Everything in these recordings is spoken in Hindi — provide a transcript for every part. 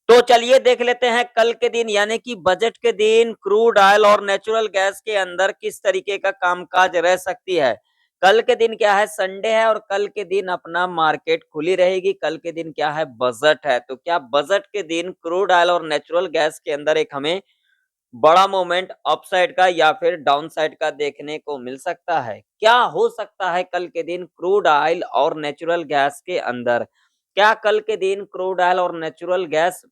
तो चलिए देख लेते हैं कल के दिन यानी कि बजट के दिन क्रूड ऑयल और नेचुरल गैस के अंदर किस तरीके का कामकाज रह सकती है। कल के दिन क्या है, संडे है और कल के दिन अपना मार्केट खुली रहेगी। कल के दिन क्या है, बजट है। तो क्या बजट के दिन क्रूड ऑयल और नेचुरल गैस के अंदर एक हमें बड़ा मोमेंट अपसाइड का या फिर डाउन साइड का देखने को मिल सकता है? क्या हो सकता है कल के दिन क्रूड ऑयल और नेचुरल गैस के अंदर? क्या कल के दिन क्रूड ऑयल और नेचुरल गैस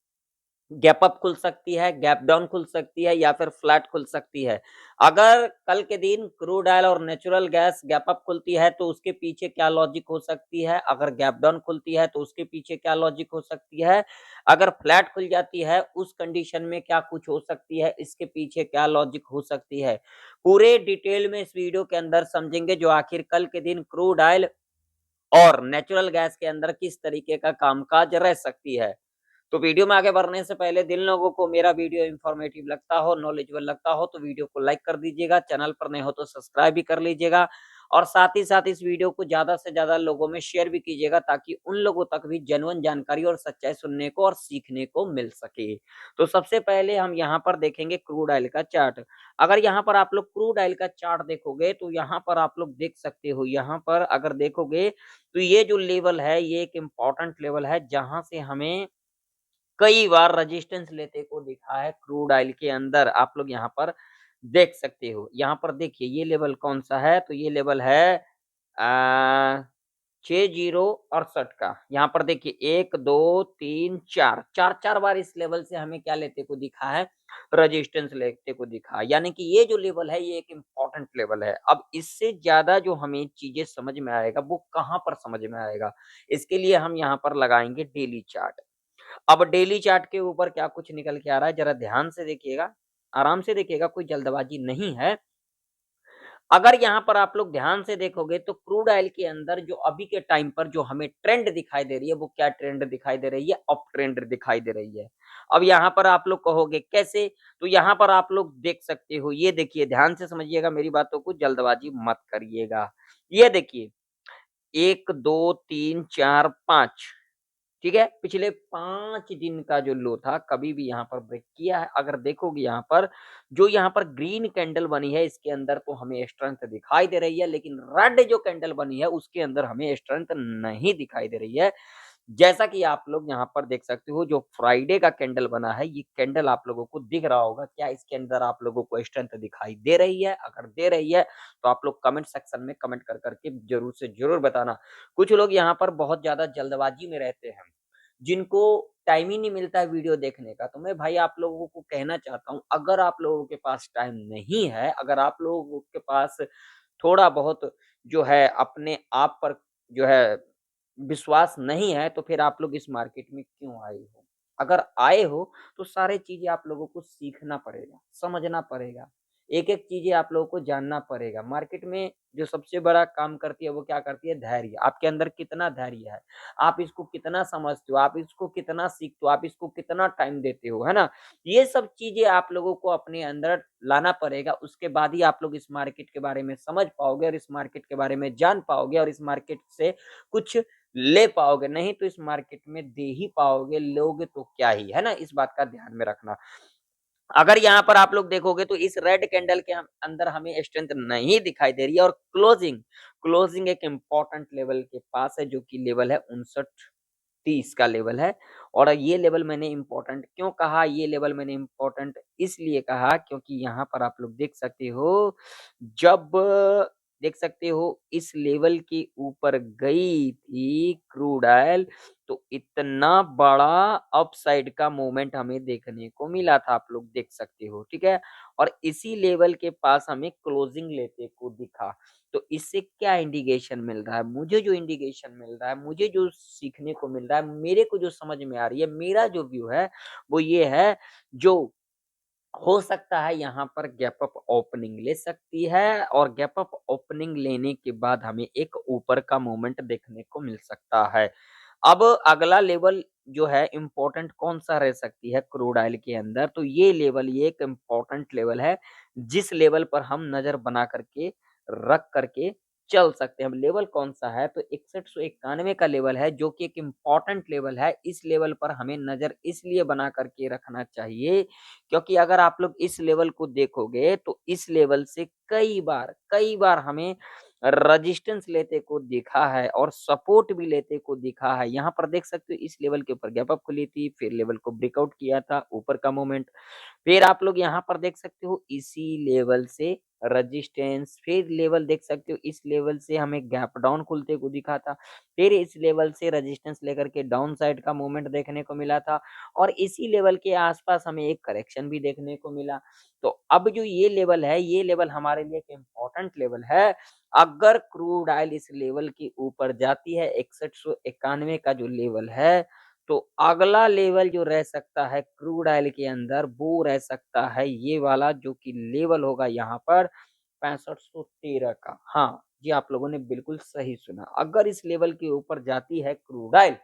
गैप अप खुल सकती है, गैप डाउन खुल सकती है या फिर फ्लैट खुल सकती है। अगर कल के दिन क्रूड ऑयल और नेचुरल गैस गैप अप खुलती है तो उसके पीछे क्या लॉजिक हो सकती है? अगर गैप डाउन खुलती है तो उसके पीछे क्या लॉजिक हो सकती है? अगर फ्लैट खुल जाती है उस कंडीशन में क्या कुछ हो सकती है? इसके पीछे क्या लॉजिक हो सकती है? पूरे डिटेल में इस वीडियो के अंदर समझेंगे जो आखिर कल के दिन क्रूड ऑयल और नेचुरल गैस के अंदर किस तरीके का कामकाज रह सकती है। तो वीडियो में आगे बढ़ने से पहले जिन लोगों को मेरा वीडियो इन्फॉर्मेटिव लगता हो, नॉलेजेबल लगता हो तो वीडियो को लाइक कर दीजिएगा, चैनल पर नए हो तो सब्सक्राइब भी कर लीजिएगा और साथ ही साथ इस वीडियो को ज़्यादा से ज़्यादा लोगों में शेयर भी कीजिएगा ताकि उन लोगों तक भी जेन्युइन जानकारी और सच्चाई सुनने को और सीखने को मिल सके। तो सबसे पहले हम यहाँ पर देखेंगे क्रूड ऑयल का चार्ट। अगर यहाँ पर आप लोग क्रूड ऑयल का चार्ट देखोगे तो यहाँ पर आप लोग देख सकते हो, यहाँ पर अगर देखोगे तो ये जो लेवल है ये एक इम्पोर्टेंट लेवल है जहाँ से हमें कई बार रेजिस्टेंस लेते को दिखा है क्रूड ऑयल के अंदर। आप लोग यहाँ पर देख सकते हो। यहाँ पर देखिए ये लेवल कौन-सा है? तो ये लेवल है 6068 का। यहाँ पर देखिए 1, 2, 3, 4, 4-4 बार इस लेवल से हमें क्या लेते को दिखा है? रेजिस्टेंस लेते को दिखा है। यानी कि ये जो लेवल है ये एक इम्पोर्टेंट लेवल है। अब इससे ज़्यादा जो हमें चीज़ें समझ में आएगा वो कहाँ पर समझ में आएगा? इसके लिए हम यहाँ पर लगाएँगे डेली चार्ट। अब डेली चार्ट के ऊपर क्या कुछ निकल के आ रहा है ज़रा ध्यान से देखिएगा, आराम से देखिएगा, कोई जल्दबाज़ी नहीं है। अगर यहाँ पर आप लोग ध्यान से देखोगे तो क्रूड ऑयल के अंदर जो अभी के टाइम पर जो हमें ट्रेंड दिखाई दे रही है, वो क्या ट्रेंड दिखाई दे रही है? अप ट्रेंड दिखाई दे रही है। अब यहाँ पर आप लोग कहोगे कैसे? तो यहाँ पर आप लोग देख सकते हो, ये देखिए ध्यान से समझिएगा मेरी बातों को, जल्दबाज़ी मत करिएगा। ये देखिए 1, 2, 3, 4, 5 ठीक है? पिछले 5 दिन का जो लो था, कभी भी यहाँ पर ब्रेक किया है। अगर देखोगे यहाँ पर, जो यहाँ पर ग्रीन कैंडल बनी है, इसके अंदर तो हमें स्ट्रेंथ दिखाई दे रही है, लेकिन रेड जो कैंडल बनी है, उसके अंदर हमें स्ट्रेंथ नहीं दिखाई दे रही है। जैसा कि आप लोग यहाँ पर देख सकते हो, जो फ्राइडे का कैंडल बना है, ये कैंडल आप लोगों को दिख रहा होगा। क्या इसके अंदर आप लोगों को स्ट्रेंथ दिखाई दे रही है? अगर दे रही है, तो आप लोग कमेंट सेक्शन में कमेंट कर के ज़रूर से ज़रूर बताना। कुछ लोग यहाँ पर बहुत ज़्यादा जल्दबाजी में रहते हैं। जिनको टाइम ही नहीं मिलता है वीडियो देखने का, तो मैं भाई आप लोगों को कहना चाहता हूँ, अगर आप लोगों के पास टाइम नहीं है, अगर आप लोगों के पास थोड़ा बहुत जो है अपने आप पर जो है विश्वास नहीं है, तो फिर आप लोग इस मार्केट में क्यों आए हो? अगर आए हो, तो सारी चीज़ें आप लोगों को सीखना पड़ेगा, समझना पड़ेगा। एक-एक चीज़ें आप लोगों को जानना पड़ेगा। मार्केट में जो सबसे बड़ा काम करती है, वो क्या करती है? धैर्य। आपके अंदर कितना धैर्य है? आप इसको कितना समझते हो, आप इसको कितना सीखते हो, आप इसको कितना टाइम देते हो, है ना? ये सब चीज़ें आप लोगों को अपने अंदर लाना पड़ेगा, उसके बाद ही आप लोग इस मार्केट के बारे में समझ पाओगे और इस मार्केट के बारे में जान पाओगे और इस मार्केट से कुछ ले पाओगे, नहीं तो इस मार्केट में दे ही पाओगे, लोगे तो क्या ही, है ना? इस बात का ध्यान में रखना। अगर यहाँ पर आप लोग देखोगे तो इस रेड कैंडल के अंदर हमें स्ट्रेंथ नहीं दिखाई दे रही है और क्लोजिंग एक इम्पोर्टेंट लेवल के पास है जो कि लेवल है 59-30 का लेवल है। और ये लेवल मैंने इम्पोर्टेंट क्यों कहा? ये लेवल मैंने इम्पोर्टेंट इसलिए कहा क्योंकि यहाँ पर आप लोग देख सकते हो, जब देख सकते हो इस लेवल के ऊपर गई थी क्रूड ऑयल, तो इतना बड़ा अपसाइड का मोमेंट हमें देखने को मिला था, आप लोग देख सकते हो, ठीक है? और इसी लेवल के पास हमें क्लोजिंग लेते को दिखा। तो इससे क्या इंडिकेशन मिल रहा है? मुझे जो इंडिकेशन मिल रहा है, मुझे जो सीखने को मिल रहा है, मेरे को जो समझ में आ रही है, मेरा जो व्यू है, वो ये है, जो हो सकता है यहाँ पर गैप अप ओपनिंग ले सकती है और गैप अप ओपनिंग लेने के बाद हमें एक ऊपर का मूवमेंट देखने को मिल सकता है। अब अगला लेवल जो है इम्पोर्टेंट कौन-सा रह सकती है क्रूड ऑयल के अंदर, तो ये लेवल ये एक इम्पोर्टेंट लेवल है, जिस लेवल पर हम नज़र बना करके, रख करके चल सकते हैं। अब लेवल कौन-सा है? तो 6191 का लेवल है जो कि एक इम्पोर्टेंट लेवल है। इस लेवल पर हमें नज़र इसलिए बना कर के रखना चाहिए क्योंकि अगर आप लोग इस लेवल को देखोगे तो इस लेवल से कई बार हमें रेजिस्टेंस लेते को दिखा है और सपोर्ट भी लेते को दिखा है। यहाँ पर देख सकते हो इस लेवल के ऊपर गैप अप खुली थी, फिर लेवल को ब्रेकआउट किया था, ऊपर का मोमेंट फिर आप लोग यहाँ पर देख सकते हो इसी लेवल से रेजिस्टेंस, फिर लेवल देख सकते हो इस लेवल से हमें गैप डाउन खुलते को दिखा था, फिर इस लेवल से रेजिस्टेंस लेकर के डाउन साइड का मूवमेंट देखने को मिला था और इसी लेवल के आसपास हमें एक करेक्शन भी देखने को मिला। तो अब जो ये लेवल है, ये लेवल हमारे लिए एक इम्पोर्टेंट लेवल है। अगर क्रूड ऑयल इस लेवल के ऊपर जाती है 6191 का जो लेवल है, तो अगला लेवल जो रह सकता है क्रूड ऑयल के अंदर वो रह सकता है ये वाला जो कि लेवल होगा यहाँ पर 6513 का। हाँ, जी आप लोगों ने बिल्कुल सही सुना। अगर इस लेवल के ऊपर जाती है क्रूड ऑयल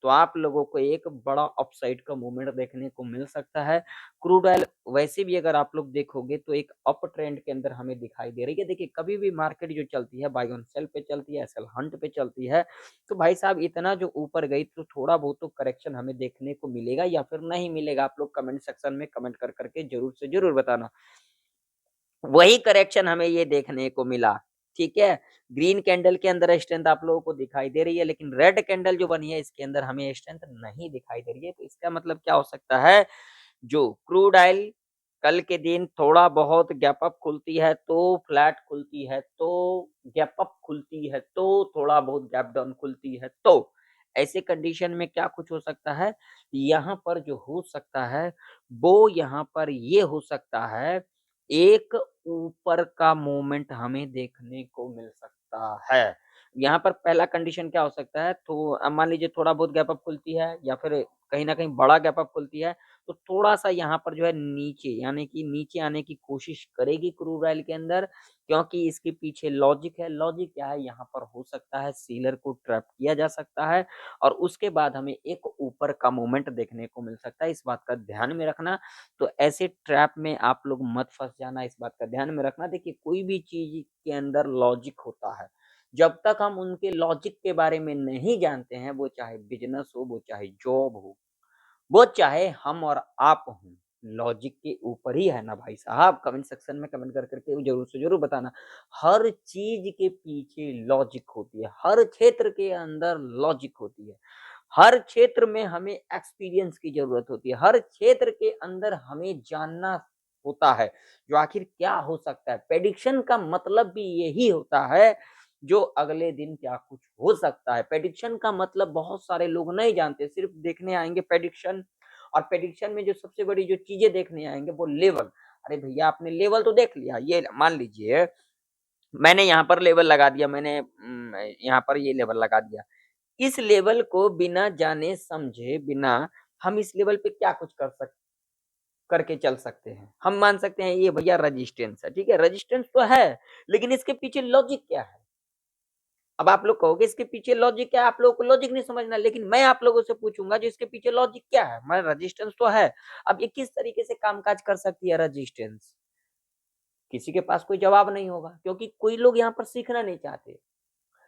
तो आप लोगों को एक बड़ा अपसाइड का मूवमेंट देखने को मिल सकता है। क्रूड ऑयल वैसे भी अगर आप लोग देखोगे तो एक अप ट्रेंड के अंदर हमें दिखाई दे रही है। देखिए कभी भी मार्केट जो चलती है बाय ऑन सेल पे चलती है, सेल हंट पे चलती है तो भाई साहब इतना जो ऊपर गई तो थोड़ा बहुत तो करेक्शन हमें देखने को मिलेगा या फिर नहीं मिलेगा आप लोग कमेंट सेक्शन में कमेंट कर करके जरूर से जरूर बताना। वही करेक्शन हमें ये देखने को मिला, ठीक है? ग्रीन कैंडल के अंदर स्ट्रेंथ आप लोगों को दिखाई दे रही है लेकिन रेड कैंडल जो बनी है इसके अंदर हमें स्ट्रेंथ नहीं दिखाई दे रही है। तो इसका मतलब क्या हो सकता है जो क्रूड ऑयल कल के दिन थोड़ा बहुत गैप अप खुलती है तो फ्लैट खुलती है तो गैप अप खुलती है तो थोड़ा बहुत गैप डाउन खुलती है तो ऐसे कंडीशन में क्या कुछ हो सकता है यहाँ पर जो हो सकता है वो यहाँ पर ये हो सकता है एक ऊपर का मूवमेंट हमें देखने को मिल सकता है। यहाँ पर पहला कंडीशन क्या हो सकता है तो मान लीजिए थोड़ा बहुत गैप अप खुलती है या फिर कहीं न कहीं बड़ा गैप अप खुलती है तो थोड़ा-सा यहाँ पर जो है नीचे यानी कि नीचे आने की कोशिश करेगी क्रूड ऑयल के अंदर क्योंकि इसके पीछे लॉजिक है। लॉजिक क्या है? यहाँ पर हो सकता है सेलर को ट्रैप किया जा सकता है और उसके बाद हमें एक ऊपर का मूवमेंट देखने को मिल सकता है। इस बात का ध्यान में रखना। तो ऐसे ट्रैप में आप लोग मत फँस जाना, इस बात का ध्यान में रखना। देखिए कोई भी चीज़ के अंदर लॉजिक होता है। जब तक हम उनके लॉजिक के बारे में नहीं जानते हैं, वो चाहे बिज़नेस हो, वो चाहे जॉब हो, वो चाहे हम और आप हों, लॉजिक के ऊपर ही है ना भाई साहब। कमेंट सेक्शन में कमेंट कर के ज़रूर से ज़रूर बताना। हर चीज़ के पीछे लॉजिक होती है, हर क्षेत्र के अंदर लॉजिक होती है। हर क्षेत्र में हमें एक्सपीरियंस की ज़रूरत होती है, हर क्षेत्र के अंदर हमें जानना होता है, जो आखिर क्या हो सकता है। प्रेडिक्शन का मतलब भी यही होता है, जो अगले दिन क्या कुछ हो सकता है। प्रेडिक्शन का मतलब बहुत सारे लोग नहीं जानते, सिर्फ़ देखने आएँगे प्रेडिक्शन और प्रेडिक्शन में जो सबसे बड़ी जो चीज़ें देखने आएँगे वो लेवल। अरे भैया आपने लेवल तो देख लिया, ये मान लीजिए मैंने यहाँ पर लेवल लगा दिया, मैंने यहाँ पर ये लेवल लगा दिया। इस लेवल को बिना जाने समझे, बिना हम इस लेवल पे क्या कुछ करके चल सकते हैं। हम मान सकते हैं ये भैया रेजिस्टेंस है, ठीक है? रेजिस्टेंस तो है, लेकिन इसके पीछे लॉजिक क्या है? अब आप लोग कहोगे इसके पीछे लॉजिक क्या है? आप लोगों को लॉजिक नहीं समझना, लेकिन मैं आप लोगों से पूछूँगा जो इसके पीछे लॉजिक क्या है? मैं रेजिस्टेंस तो है, अब ये किस तरीके से कामकाज कर सकती है रेजिस्टेंस? किसी के पास कोई जवाब नहीं होगा क्योंकि कोई लोग यहाँ पर सीखना नहीं चाहते।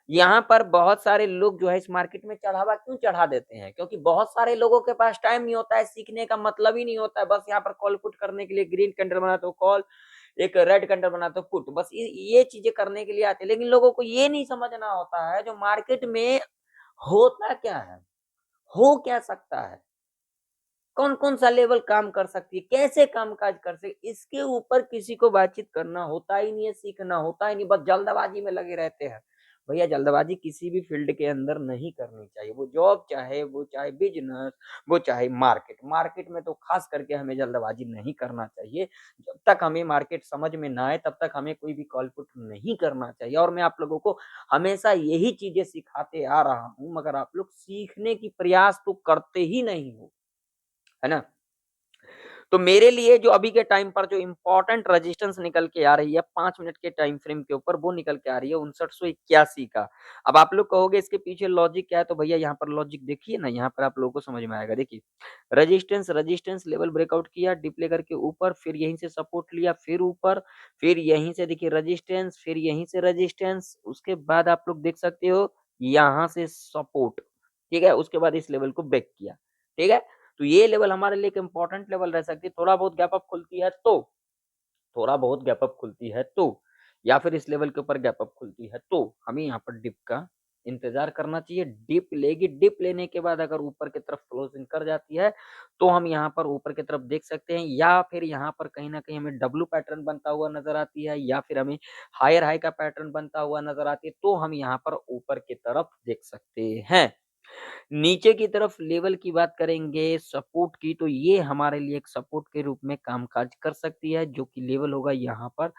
यहाँ पर बहुत सारे लोग जो है इस मार्केट में चढ़ावा क्यों चढ़ा देते हैं? क्योंकि बहुत सारे लोगों के पास टाइम नहीं होता है, सीखने का मतलब ही नहीं होता है। बस यहाँ पर कॉल पुट करने के लिए ग्रीन कैंडल बना तो कॉल, एक रेड कैंडल बना तो पुट। बस ये चीज़ें करने के लिए आते हैं। लेकिन लोगों को ये नहीं समझना होता है जो मार्केट में होता क्या है? हो क्या सकता है? कौन-कौन सा लेवल काम कर सकती है? कैसे कामकाज कर सकती है? इसके ऊपर किसी को बातचीत करना होता ही नहीं है, सीखना होता ही नहीं, बस जल्दबाजी में लगे रहते हैं। भैया जल्दबाजी किसी भी फ़ील्ड के अंदर नहीं करनी चाहिए। वो जॉब चाहे, वो चाहे बिज़नेस, वो चाहे मार्केट। मार्केट में तो ख़ास करके हमें जल्दबाजी नहीं करना चाहिए। जब तक हमें मार्केट समझ में ना आए, तब तक हमें कोई भी कॉल पुट नहीं करना चाहिए और मैं आप लोगों को हमेशा यही चीज़ें सिखाते आ रहा हूँ, मगर आप लोग सीखने की प्रयास तो करते ही नहीं हो। है ना? तो मेरे लिए जो अभी के टाइम पर जो इम्पोर्टेंट रेजिस्टेंस निकल के आ रही है 5 मिनट के टाइम फ्रेम के ऊपर, वो निकल के आ रही है 5981 का। अब आप लोग कहोगे इसके पीछे लॉजिक क्या है? तो भैया यहाँ पर लॉजिक देखिए ना, यहाँ पर आप लोगों को समझ में आएगा। देखिए, रेजिस्टेंस लेवल ब्रेकआउट किया, डिप लेकर के ऊपर, फिर यहीं से सपोर्ट लिया, फिर ऊपर, फिर यहीं से देखिए रेजिस्टेंस, फिर यहीं से रेजिस्टेंस, उसके बाद आप लोग देख सकते हो यहाँ से सपोर्ट, ठीक है? उसके बाद इस लेवल को ब्रेक किया, ठीक है? तो ये लेवल हमारे लिए एक इम्पोर्टेंट लेवल रह सकती है। थोड़ा बहुत गैप अप खुलती है तो, थोड़ा बहुत गैप अप खुलती है तो, या फिर इस लेवल के ऊपर गैप अप खुलती है तो हमें यहाँ पर डिप का इंतजार करना चाहिए। डिप लेगी, डिप लेने के बाद अगर ऊपर की तरफ क्लोजिंग कर जाती है तो हम यहाँ पर ऊपर की तरफ देख सकते हैं, या फिर यहाँ पर कहीं ना कहीं हमें डब्लू पैटर्न बनता हुआ नजर आती है, या फिर हमें हायर हाई का पैटर्न बनता हुआ नजर आती है, तो हम यहाँ पर ऊपर की तरफ देख सकते हैं। नीचे की तरफ लेवल की बात करेंगे सपोर्ट की, तो ये हमारे लिए एक सपोर्ट के रूप में कामकाज कर सकती है, जो कि लेवल होगा यहाँ पर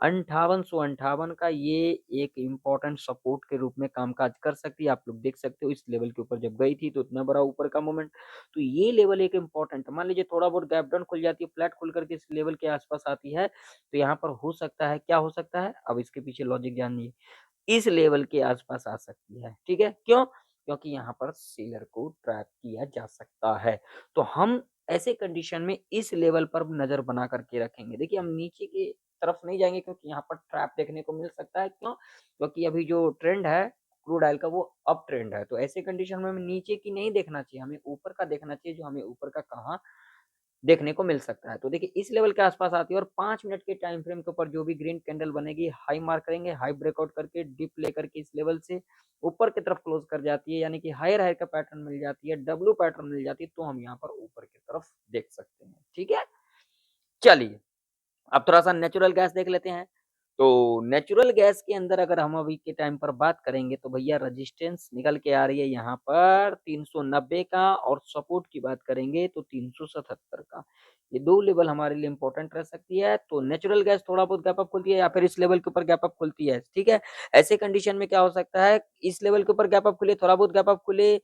5858 का। ये एक इम्पोर्टेंट सपोर्ट के रूप में कामकाज कर सकती है। आप लोग देख सकते हो इस लेवल के ऊपर जब गई थी तो इतना बड़ा ऊपर का मोमेंट, तो ये लेवल एक इम्पोर्टेंट, मान लीजिए थोड़ा बहुत गैप डाउन खुल जाती है, फ्लैट खुल करके इस लेवल के आसपास आती है, तो यहाँ पर हो सकता है, क्या हो सकता है, अब इसके पीछे लॉजिक जानिए, इस लेवल के आसपास आ सकती है, ठीक है? क्यों? क्योंकि यहाँ पर सेलर को ट्रैप किया जा सकता है। तो हम ऐसे कंडीशन में इस लेवल पर नज़र बना करके रखेंगे। देखिए, हम नीचे की तरफ नहीं जाएँगे क्योंकि यहाँ पर ट्रैप देखने को मिल सकता है। क्यों? क्योंकि अभी जो ट्रेंड है क्रूड ऑयल का वो अप ट्रेंड है। तो ऐसे कंडीशन में हमें नीचे की नहीं देखना चाहिए, हमें ऊपर का देखना चाहिए, जो हमें ऊपर का कहाँ देखने को मिल सकता है। तो देखिए इस लेवल के आसपास आती है और 5 मिनट के टाइम फ्रेम के ऊपर जो भी ग्रीन कैंडल बनेगी, हाई मार्क करेंगे, हाई ब्रेकआउट करके डिप लेकर के इस लेवल से ऊपर की तरफ क्लोज कर जाती है, यानी कि हायर हाई का पैटर्न मिल जाती है, डब्ल्यू पैटर्न मिल जाती है, तो हम यहाँ पर ऊपर की तरफ देख सकते हैं। ठीक है? चलिए, अब थोड़ा-सा नेचुरल गैस देख लेते हैं। तो नेचुरल गैस के अंदर अगर हम अभी के टाइम पर बात करेंगे तो भैया रेजिस्टेंस निकल के आ रही है यहाँ पर 390 का, और सपोर्ट की बात करेंगे तो 377 का। ये 2 लेवल हमारे लिए इम्पोर्टेंट रह सकती है। तो नेचुरल गैस थोड़ा बहुत गैप अप खुलती है या फिर इस लेवल के ऊपर गैप अप खुलती है, ठीक है? ऐसे कंडीशन में क्या हो सकता है, इस लेवल के ऊपर गैप अप खुले, थोड़ा बहुत गैप अप खुले,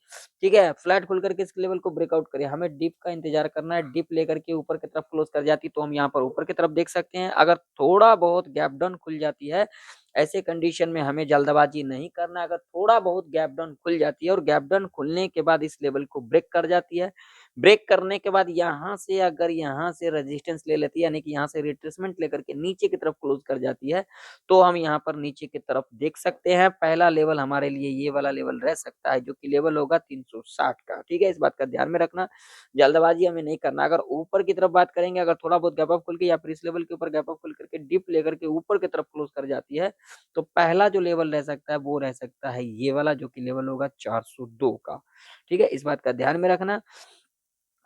ठीक है? फ्लैट खुल करके इस लेवल को ब्रेकआउट करे। हमें डिप का इंतजार करना है, डिप लेकर के ऊपर की तरफ क्लोज कर जाती है तो हम यहाँ पर ऊपर की तरफ देख सकते हैं। अगर थोड़ा बहुत गैप डाउन खुल जाती है, ऐसे कंडीशन में हमें जल्दबाजी नहीं करना है। अगर थोड़ा बहुत गैप डाउन खुल जाती है और गैप डाउन खुलने के बाद इस लेवल को ब्रेक कर जाती है, ब्रेक करने के बाद यहाँ से अगर यहाँ से रेजिस्टेंस ले लेती है, यानी कि यहाँ से रिट्रेसमेंट लेकर के नीचे की तरफ क्लोज कर जाती है, तो हम यहाँ पर नीचे की तरफ देख सकते हैं। पहला लेवल हमारे लिए ये वाला लेवल रह सकता है, जो कि लेवल होगा 360 का, ठीक है? इस बात का ध्यान में रखना, जल्दबाजी हमें नहीं करना। अगर ऊपर की तरफ बात करेंगे, अगर थोड़ा बहुत गैप अप खुल के या फिर इस लेवल के ऊपर गैप अप खुल करके डिप लेकर के ऊपर की तरफ क्लोज कर जाती है, तो पहला जो लेवल रह सकता है वो रह सकता है ये वाला, जो कि लेवल होगा 402 का, ठीक है? इस बात का ध्यान में रखना।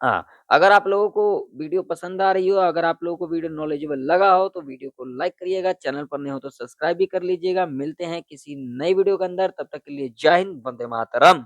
हाँ, अगर आप लोगों को वीडियो पसंद आ रही हो, अगर आप लोगों को वीडियो नॉलेजेबल लगा हो तो वीडियो को लाइक करिएगा, चैनल पर नए हो तो सब्सक्राइब भी कर लीजिएगा। मिलते हैं किसी नई वीडियो के अंदर, तब तक के लिए जय हिंद, वंदे मातरम।